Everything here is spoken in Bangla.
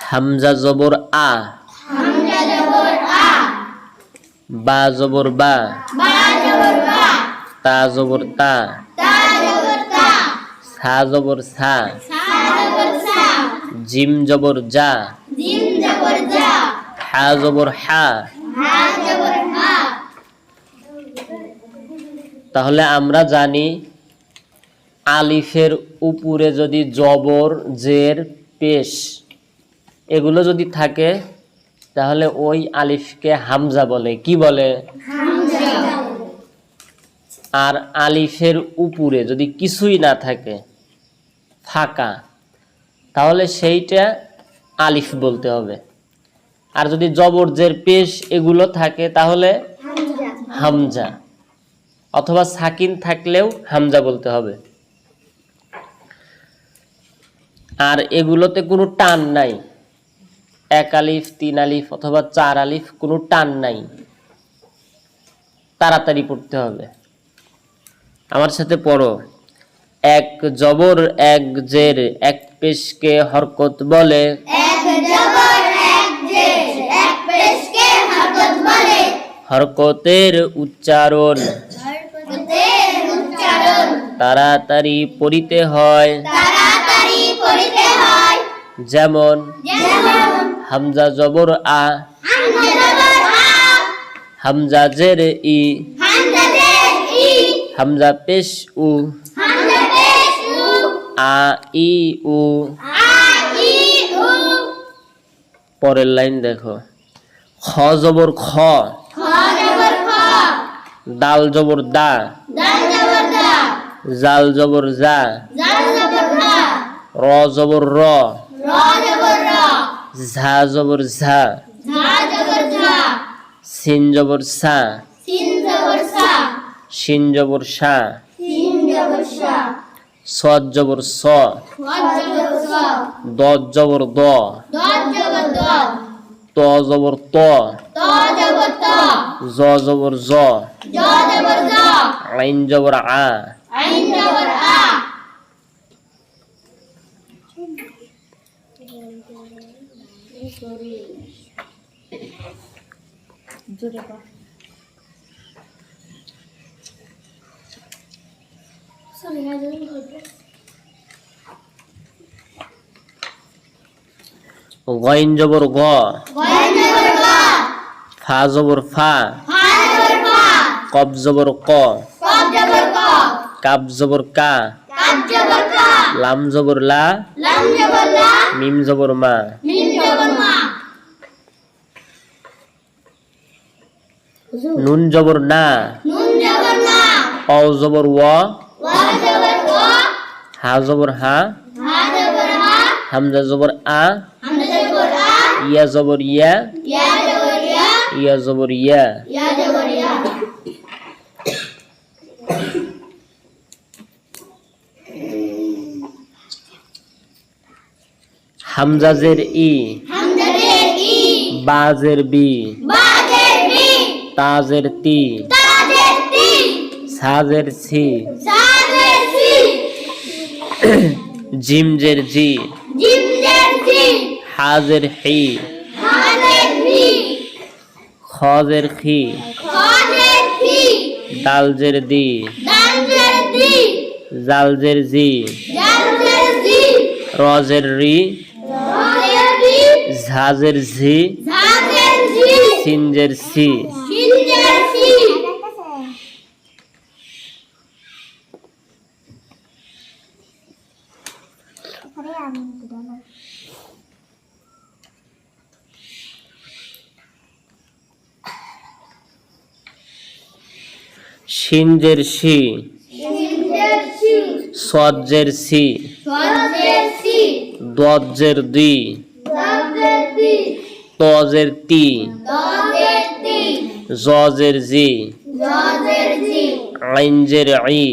হামজা জবর আ, বা জবর বা, তা জবর তা, সা জবর সা, জিম জবর জা, হা জবর হা। তাহলে আমরা জানি আলিফের উপরে যদি জবর, জের, পেশ এগুলো যদি থাকে তাহলে ওই আলিফকে হামজা বলে। কি বলে? আর আলিফের উপরে যদি কিছুই না থাকে, ফাঁকা, তাহলে সেইটা আলিফ বলতে হবে। আর যদি জবর, জের, পেশ এগুলো থাকে তাহলে হামজা, অথবা সাকিন থাকলেও হামজা বলতে হবে। আর এগুলোতে কোনো টান নাই, এক আলিফ, তিন আলিফ অথবা চার আলিফ, কোনো টান নাই, তাড়াতাড়ি পড়তে হবে। আমার সাথে পড়ো। এক জবর এক জের এক পেশকে হরকত বলে, হরকতের উচ্চারণ তাড়াতাড়ি পড়িতে হয়। যেমন হামজা জবর আ, হামজা জের ই, হামজা পেশ উ, আ ই উ। পরের লাইন দেখো। খ জবর খ, দাল জবর দা, জাল জবর জা, র জবর র, ঝা জবর ঝা, সিন জবর সা, শিন জবর সা, সদ জবর স, দদ জবর দ, ত জবর ত, জ জবর জ, আইন জবর আ। গইন জবর গ, ফা জবর ফা, কব জবর ক, কাব জবর কা, লাম জবর লা, মিম জবর মা। নুন জবর না, অ জবর ওয়া, হা জবর হা, হামজা জবর আ, ইয়া জবর ইয়া, ইয়া জবর ইয়া। হামজা জের ই, বা জের বি, তা জের তি, সা জের সি, জিম জের জি, হা জের হি, খ জের খি, দাল জের দি, জাল জের জি, র জের রি, ঝা জের ঝি, সিন জের সি। শিন জের শি, সদ জের সি, দদ জের দি, ত জের তি, জ জের জি, আইন জের ই।